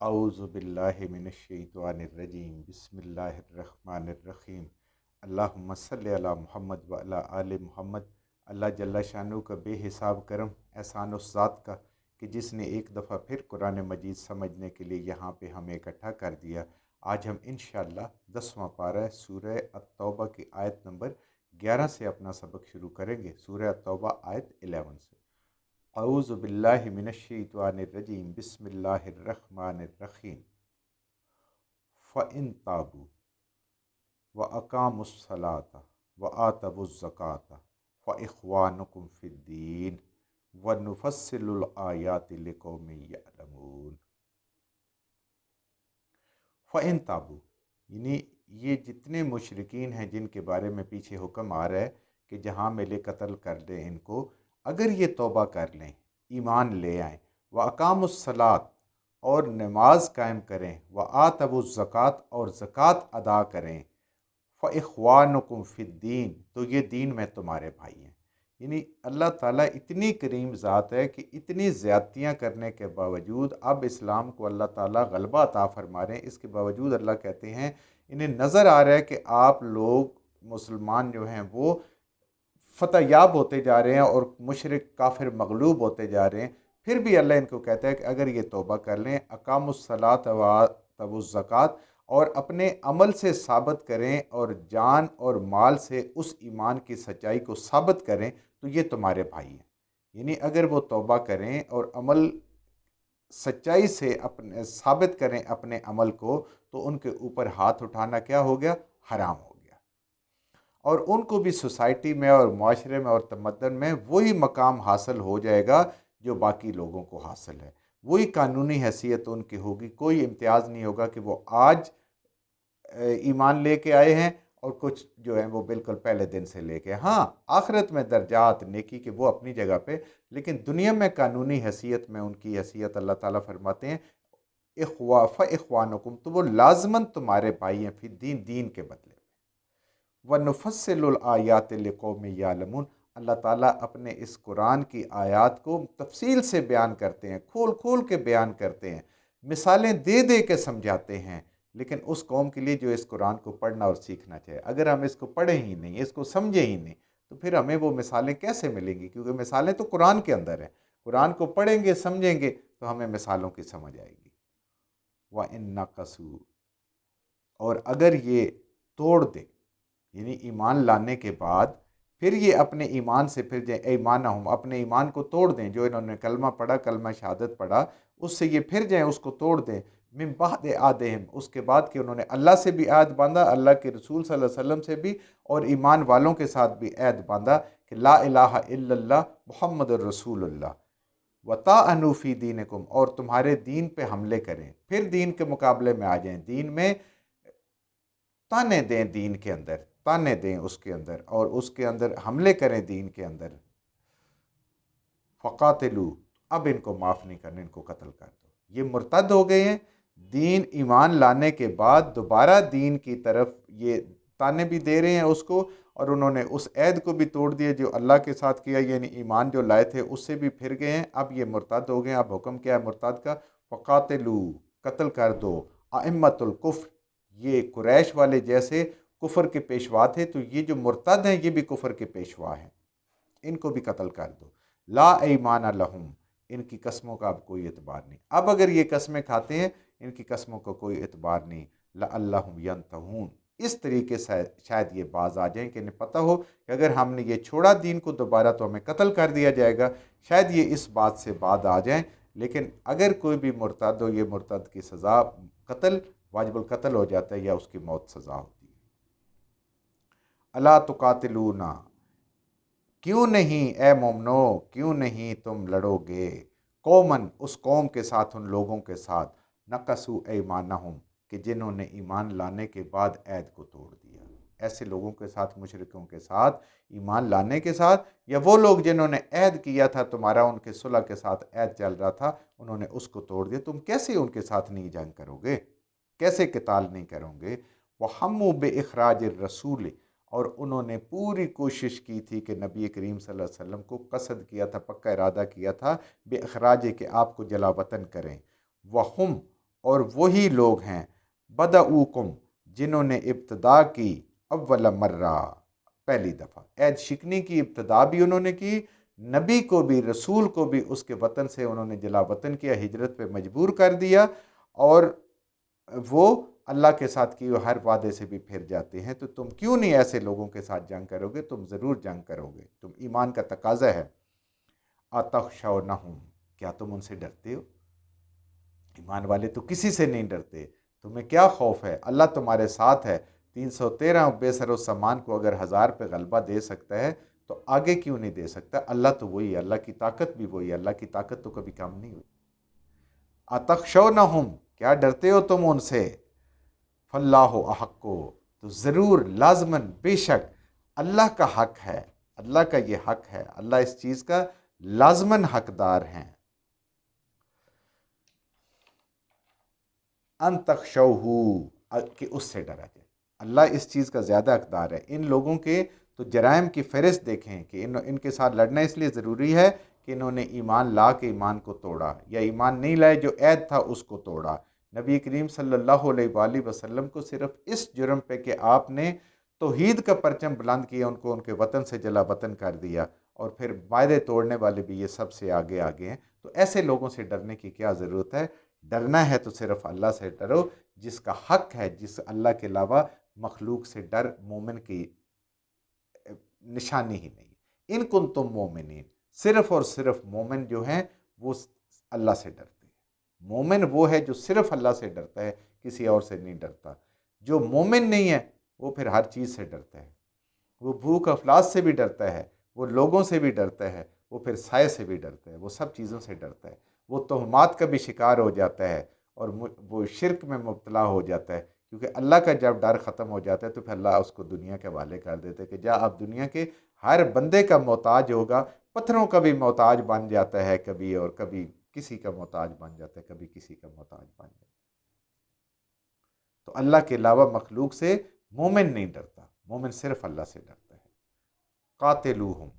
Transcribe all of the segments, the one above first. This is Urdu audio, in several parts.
اعوذ باللہ من الشیطان الرجیم بسم اللہ الرحمن الرحیم اللہم صلی علی محمد و علی آل محمد۔ اللہ جل شانہ کا بے حساب کرم احسان اس ذات کا کہ جس نے ایک دفعہ پھر قرآن مجید سمجھنے کے لیے یہاں پہ ہمیں اکٹھا کر دیا۔ آج ہم انشاءاللہ 10واں پارہ سورہ التوبہ کی آیت نمبر 11 سے اپنا سبق شروع کریں گے۔ سورہ التوبہ آیت 11 سے۔ اعوذ باللہ من الشیطان الرجیم بسم اللہ الرحمن الرحیم فَإِن تَابُوا وَأَقَامُوا الصَّلَاةَ وَآتَوُا الزَّكَاةَ فَإِخْوَانُكُمْ فِي الدِّينِ وَنُفَصِّلُ الْآيَاتِ لِقَوْمٍ يَعْلَمُونَ۔ فَإِن تَابُوا یعنی یہ جتنے مشرکین ہیں جن کے بارے میں پیچھے حکم آ رہا ہے کہ جہاں ملے قتل کر دیں ان کو، اگر یہ توبہ کر لیں، ایمان لے آئیں، وَأَقَامُوا الصَّلَاةَ اور نماز قائم کریں، وَآتَوُا الزَّكَاةَ اور زکوٰۃ ادا کریں، فَإِخْوَانُكُمْ فِي الدِّينِ تو یہ دین میں تمہارے بھائی ہیں۔ یعنی اللہ تعالیٰ اتنی کریم ذات ہے کہ اتنی زیادتیاں کرنے کے باوجود اب اسلام کو اللہ تعالیٰ غلبہ عطا فرما رہے ہیں، اس کے باوجود اللہ کہتے ہیں انہیں نظر آ رہا ہے کہ آپ لوگ مسلمان جو ہیں وہ فتح یاب ہوتے جا رہے ہیں اور مشرک کافر مغلوب ہوتے جا رہے ہیں، پھر بھی اللہ ان کو کہتا ہے کہ اگر یہ توبہ کر لیں، اقاموا الصلاۃ وآتوا الزکوٰۃ اور اپنے عمل سے ثابت کریں اور جان اور مال سے اس ایمان کی سچائی کو ثابت کریں تو یہ تمہارے بھائی ہیں۔ یعنی اگر وہ توبہ کریں اور عمل سچائی سے اپنے ثابت کریں اپنے عمل کو، تو ان کے اوپر ہاتھ اٹھانا کیا ہو گیا؟ حرام ہو گیا، اور ان کو بھی سوسائٹی میں اور معاشرے میں اور تمدن میں وہی مقام حاصل ہو جائے گا جو باقی لوگوں کو حاصل ہے، وہی قانونی حیثیت ان کی ہوگی۔ کوئی امتیاز نہیں ہوگا کہ وہ آج ایمان لے کے آئے ہیں اور کچھ جو ہیں وہ بالکل پہلے دن سے لے کے۔ ہاں، آخرت میں درجات نیکی کے وہ اپنی جگہ پہ، لیکن دنیا میں قانونی حیثیت میں ان کی حیثیت اللہ تعالیٰ فرماتے ہیں فَإِخْوَانُكُمْ تو وہ لازماً تمہارے بھائی ہیں، فی الدین دین کے بدلے میں۔ وَنُفَصِّلُ الْآيَاتِ لِقَوْمٍ يَعْلَمُونَ اللہ تعالیٰ اپنے اس قرآن کی آیات کو تفصیل سے بیان کرتے ہیں، کھول کھول کے بیان کرتے ہیں، مثالیں دے دے کے سمجھاتے ہیں، لیکن اس قوم کے لیے جو اس قرآن کو پڑھنا اور سیکھنا چاہے۔ اگر ہم اس کو پڑھیں ہی نہیں، اس کو سمجھیں ہی نہیں، تو پھر ہمیں وہ مثالیں کیسے ملیں گی؟ کیونکہ مثالیں تو قرآن کے اندر ہیں۔ قرآن کو پڑھیں گے، سمجھیں گے تو ہمیں مثالوں کی سمجھ آئے گی۔ وَإِن نَقَصُوا اور اگر یہ توڑ دیں، یعنی ایمان لانے کے بعد پھر یہ اپنے ایمان سے پھر جائیں، ایمانہم اپنے ایمان کو توڑ دیں، جو انہوں نے کلمہ پڑھا، کلمہ شہادت پڑھا، اس سے یہ پھر جائیں، اس کو توڑ دیں، من بعد عہدہم اس کے بعد کہ انہوں نے اللہ سے بھی عہد باندھا، اللہ کے رسول صلی اللہ علیہ وسلم سے بھی، اور ایمان والوں کے ساتھ بھی عہد باندھا کہ لا الہ الا اللہ محمد الرسول اللہ، وطعنوا فی دینکم اور تمہارے دین پہ حملے کریں، پھر دین کے مقابلے میں آ جائیں، دین میں تانے دیں، دین کے اندر تانے دیں اس کے اندر، اور اس کے اندر حملے کریں دین کے اندر، فقاتلو اب ان کو معاف نہیں کرنے، ان کو قتل کر دو۔ یہ مرتد ہو گئے ہیں، دین ایمان لانے کے بعد دوبارہ دین کی طرف یہ تانے بھی دے رہے ہیں اس کو، اور انہوں نے اس عہد کو بھی توڑ دیا جو اللہ کے ساتھ کیا، یعنی ایمان جو لائے تھے اس سے بھی پھر گئے ہیں، اب یہ مرتد ہو گئے ہیں۔ اب حکم کیا ہے مرتد کا؟ فقاتلو قتل کر دو ائمۃ الکفر یہ قریش والے جیسے کفر کے پیشوا تھے، تو یہ جو مرتد ہیں یہ بھی کفر کے پیشوا ہیں، ان کو بھی قتل کر دو۔ لا ایمان لہم ان کی قسموں کا اب کوئی اعتبار نہیں، اب اگر یہ قسمیں کھاتے ہیں ان کی قسموں کا کوئی اعتبار نہیں۔ لعلہم ینتہون اس طریقے سے شاید یہ باز آ جائیں کہ انہیں پتہ ہو کہ اگر ہم نے یہ چھوڑا دین کو دوبارہ تو ہمیں قتل کر دیا جائے گا، شاید یہ اس بات سے بعد آ جائیں۔ لیکن اگر کوئی بھی مرتد ہو، یہ مرتد کی سزا قتل، واجب القتل ہو جاتا ہے یا اس کی موت سزا ہوتی ہے۔ الا تقاتلون کیوں نہیں اے مومنو، کیوں نہیں تم لڑو گے، قومن اس قوم کے ساتھ، ان لوگوں کے ساتھ، نقصوا ایمانہم کہ جنہوں نے ایمان لانے کے بعد عہد کو توڑ دیا۔ ایسے لوگوں کے ساتھ، مشرکوں کے ساتھ، ایمان لانے کے ساتھ، یا وہ لوگ جنہوں نے عہد کیا تھا تمہارا، ان کے صلح کے ساتھ عہد چل رہا تھا، انہوں نے اس کو توڑ دیا، تم کیسے ان کے ساتھ نہیں جنگ کرو گے، کیسے قتال نہیں کرو گے؟ وَحَمُّوا بِإِخْرَاجِ الرَّسُولِ اور انہوں نے پوری کوشش کی تھی کہ نبی کریم صلی اللہ علیہ وسلم کو قصد کیا تھا، پکا ارادہ کیا تھا، بے اخراج کہ آپ کو جلا وطن کریں۔ وہم اور وہی لوگ ہیں بدعوکم جنہوں نے ابتدا کی اول مرہ پہلی دفعہ، عہد شکنی کی ابتدا بھی انہوں نے کی، نبی کو بھی رسول کو بھی اس کے وطن سے انہوں نے جلا وطن کیا، ہجرت پہ مجبور کر دیا، اور وہ اللہ کے ساتھ کی ہر وعدے سے بھی پھر جاتے ہیں۔ تو تم کیوں نہیں ایسے لوگوں کے ساتھ جنگ کرو گے؟ تم ضرور جنگ کرو گے، تم ایمان کا تقاضا ہے۔ اتخشونہم کیا تم ان سے ڈرتے ہو؟ ایمان والے تو کسی سے نہیں ڈرتے، تمہیں کیا خوف ہے؟ اللہ تمہارے ساتھ ہے۔ 313 بے سر و سامان کو اگر 1000 پہ غلبہ دے سکتا ہے تو آگے کیوں نہیں دے سکتا؟ اللہ تو وہی ہے، اللہ کی طاقت بھی وہی ہے، اللہ کی طاقت تو کبھی کم نہیں ہوئی۔ اتخشونہم کیا ڈرتے ہو تم ان سے؟ فاللہ احقو تو ضرور لازماً بے شک اللہ کا حق ہے، اللہ کا یہ حق ہے، اللہ اس چیز کا لازماً حقدار ہیں۔ ان تخشوہ کہ اس سے ڈرا جائے، اللہ اس چیز کا زیادہ حقدار ہے۔ ان لوگوں کے تو جرائم کی فہرست دیکھیں کہ ان کے ساتھ لڑنا اس لیے ضروری ہے کہ انہوں نے ایمان لا کے ایمان کو توڑا، یا ایمان نہیں لائے جو عہد تھا اس کو توڑا۔ نبی کریم صلی اللہ علیہ وآلہ وسلم کو صرف اس جرم پہ کہ آپ نے توحید کا پرچم بلند کیا، ان کو ان کے وطن سے جلا وطن کر دیا، اور پھر معاہدے توڑنے والے بھی یہ سب سے آگے آگے ہیں، تو ایسے لوگوں سے ڈرنے کی کیا ضرورت ہے؟ ڈرنا ہے تو صرف اللہ سے ڈرو، جس کا حق ہے، جس اللہ کے علاوہ مخلوق سے ڈر مومن کی نشانی ہی نہیں۔ ان کن تم مومنین، صرف اور صرف مومن جو ہیں وہ اللہ سے ڈرتے ہیں۔ مومن وہ ہے جو صرف اللہ سے ڈرتا ہے، کسی اور سے نہیں ڈرتا۔ جو مومن نہیں ہے وہ پھر ہر چیز سے ڈرتا ہے، وہ بھوک افلاس سے بھی ڈرتا ہے، وہ لوگوں سے بھی ڈرتا ہے، وہ پھر سائے سے بھی ڈرتا ہے، وہ سب چیزوں سے ڈرتا ہے، وہ تہمات کا بھی شکار ہو جاتا ہے، اور وہ شرک میں مبتلا ہو جاتا ہے، کیونکہ اللہ کا جب ڈر ختم ہو جاتا ہے تو پھر اللہ اس کو دنیا کے حوالے کر دیتے ہیں کہ جا اب دنیا کے ہر بندے کا محتاج ہوگا، پتھروں کا بھی محتاج بن جاتا ہے کبھی، اور کبھی کسی کا محتاج بن جاتا ہے، کبھی کسی کا محتاج بن جاتا ہے۔ تو اللہ کے علاوہ مخلوق سے مومن نہیں ڈرتا، مومن صرف اللہ سے ڈرتا ہے۔ قاتلوہم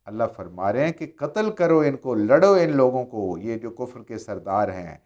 اللہ فرما رہے ہیں کہ قتل کرو ان کو، لڑو ان لوگوں کو، یہ جو کفر کے سردار ہیں۔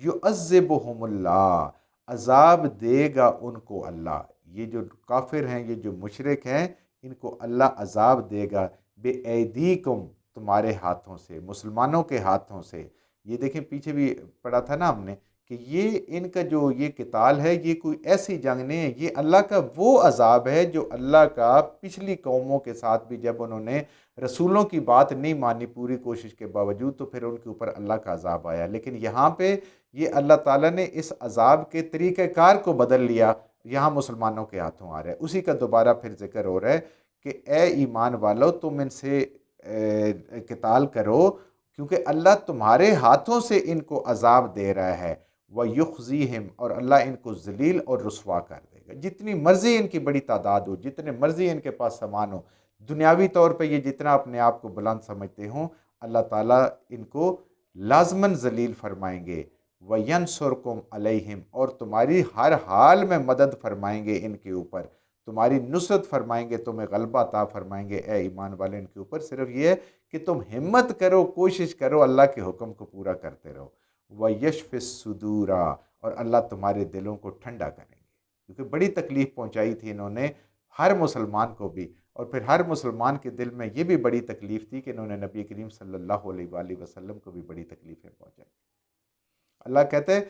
یعذبہم اللہ عذاب دے گا ان کو اللہ، یہ جو کافر ہیں، یہ جو مشرک ہیں، ان کو اللہ عذاب دے گا بے ایدیکم تمہارے ہاتھوں سے، مسلمانوں کے ہاتھوں سے۔ یہ دیکھیں پیچھے بھی پڑھا تھا نا ہم نے کہ یہ ان کا جو یہ قتال ہے، یہ کوئی ایسی جنگ نہیں ہے، یہ اللہ کا وہ عذاب ہے جو اللہ کا پچھلی قوموں کے ساتھ بھی جب انہوں نے رسولوں کی بات نہیں مانی پوری کوشش کے باوجود، تو پھر ان کے اوپر اللہ کا عذاب آیا۔ لیکن یہاں پہ یہ اللہ تعالیٰ نے اس عذاب کے طریقہ کار کو بدل لیا، یہاں مسلمانوں کے ہاتھوں آ رہا ہے، اسی کا دوبارہ پھر ذکر ہو رہا ہے کہ اے ایمان والو تم ان سے قتال کرو، کیونکہ اللہ تمہارے ہاتھوں سے ان کو عذاب دے رہا ہے۔ وَيُخْزِيهِمْ اور اللہ ان کو ذلیل اور رسوا کر دے گا۔ جتنی مرضی ان کی بڑی تعداد ہو، جتنے مرضی ان کے پاس سامان ہو، دنیاوی طور پہ یہ جتنا اپنے آپ کو بلند سمجھتے ہوں، اللہ تعالیٰ ان کو لازماً ذلیل فرمائیں گے۔ وَيَنْصُرْكُمْ عَلَيْهِمْ اور تمہاری ہر حال میں مدد فرمائیں گے ان کے اوپر، تمہاری نصرت فرمائیں گے، تمہیں غلبہ عطا فرمائیں گے اے ایمان والے ان کے اوپر۔ صرف یہ ہے کہ تم ہمت کرو، کوشش کرو، اللہ کے حکم کو پورا کرتے رہو۔ وَيَشْفِ الصُّدُورَ اور اللہ تمہارے دلوں کو ٹھنڈا کریں گے، کیونکہ بڑی تکلیف پہنچائی تھی انہوں نے ہر مسلمان کو بھی، اور پھر ہر مسلمان کے دل میں یہ بھی بڑی تکلیف تھی کہ انہوں نے نبی کریم صلی اللہ علیہ وآلہ وسلم کو بھی بڑی تکلیفیں پہنچائی۔ اللہ کہتے ہیں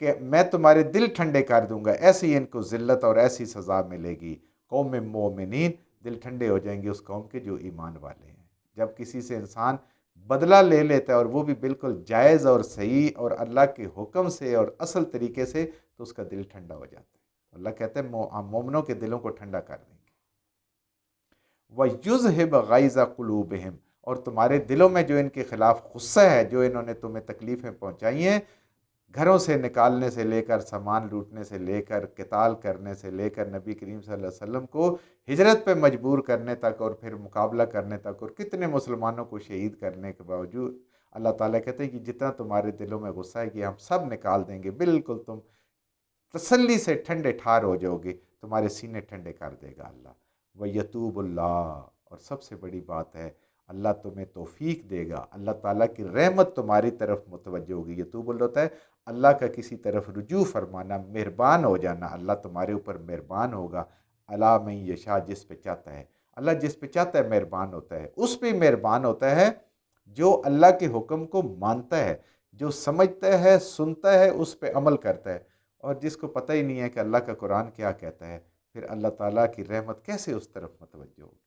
کہ میں تمہارے دل ٹھنڈے کر دوں گا، ایسی ان کو ذلت اور ایسی سزا ملے گی۔ قوم مومنین دل ٹھنڈے ہو جائیں گے اس قوم کے جو ایمان والے ہیں۔ جب کسی سے انسان بدلہ لے لیتا ہے اور وہ بھی بالکل جائز اور صحیح اور اللہ کے حکم سے اور اصل طریقے سے، تو اس کا دل ٹھنڈا ہو جاتا ہے۔ اللہ کہتے ہیں مومنوں کے دلوں کو ٹھنڈا کر دیں گے۔ وَيُذْهِبْ غَيْظَ قُلُوبِهِمْ اور تمہارے دلوں میں جو ان کے خلاف غصہ ہے، جو انہوں نے تمہیں تکلیفیں پہنچائی ہیں، گھروں سے نکالنے سے لے کر، سامان لوٹنے سے لے کر، قتال کرنے سے لے کر، نبی کریم صلی اللہ علیہ وسلم کو ہجرت پہ مجبور کرنے تک، اور پھر مقابلہ کرنے تک، اور کتنے مسلمانوں کو شہید کرنے کے باوجود اللہ تعالیٰ کہتے ہیں کہ جتنا تمہارے دلوں میں غصہ ہے کہ ہم سب نکال دیں گے، بالکل تم تسلی سے ٹھنڈے ٹھار ہو جاؤ گے، تمہارے سینے ٹھنڈے کر دے گا اللہ۔ وَيَتُوبُ اللَّهُ اور سب سے بڑی بات ہے اللہ تمہیں توفیق دے گا، اللہ تعالیٰ کی رحمت تمہاری طرف متوجہ ہوگی۔ یہ تو بول ہوتا ہے اللہ کا کسی طرف رجوع فرمانا، مہربان ہو جانا، اللہ تمہارے اوپر مہربان ہوگا۔ اللہ میں یشاء، جس پہ چاہتا ہے اللہ، جس پہ چاہتا ہے مہربان ہوتا ہے، اس پہ مہربان ہوتا ہے جو اللہ کے حکم کو مانتا ہے، جو سمجھتا ہے، سنتا ہے، اس پہ عمل کرتا ہے۔ اور جس کو پتہ ہی نہیں ہے کہ اللہ کا قرآن کیا کہتا ہے، پھر اللہ تعالیٰ کی رحمت کیسے اس طرف متوجہ ہوگی؟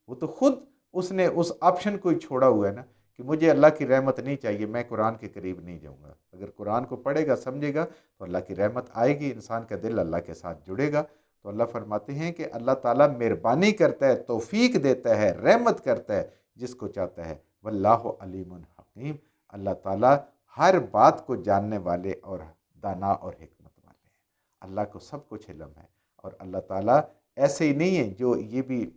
وہ تو خود اس نے اس آپشن کو ہی چھوڑا ہوا ہے نا کہ مجھے اللہ کی رحمت نہیں چاہیے، میں قرآن کے قریب نہیں جاؤں گا۔ اگر قرآن کو پڑھے گا، سمجھے گا، تو اللہ کی رحمت آئے گی، انسان کا دل اللہ کے ساتھ جڑے گا۔ تو اللہ فرماتے ہیں کہ اللہ تعالیٰ مہربانی کرتا ہے، توفیق دیتا ہے، رحمت کرتا ہے جس کو چاہتا ہے۔ واللہ علیم حکیم، اللہ تعالیٰ ہر بات کو جاننے والے اور دانا اور حکمت والے ہیں۔ اللہ کو سب کچھ علم ہے، اور اللہ تعالیٰ ایسے ہی نہیں ہے۔ جو یہ بھی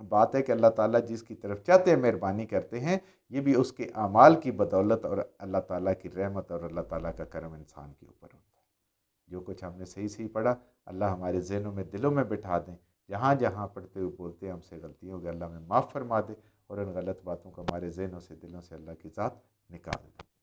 بات ہے کہ اللہ تعالیٰ جس کی طرف چاہتے ہیں مہربانی کرتے ہیں، یہ بھی اس کے اعمال کی بدولت اور اللہ تعالیٰ کی رحمت اور اللہ تعالیٰ کا کرم انسان کے اوپر ہوتا ہے۔ جو کچھ ہم نے صحیح صحیح پڑھا، اللہ ہمارے ذہنوں میں، دلوں میں بٹھا دیں۔ جہاں جہاں پڑھتے ہوئے بولتے ہیں ہم سے غلطی ہوگی، اللہ ہمیں معاف فرما دے، اور ان غلط باتوں کو ہمارے ذہنوں سے، دلوں سے اللہ کی ذات نکال دے۔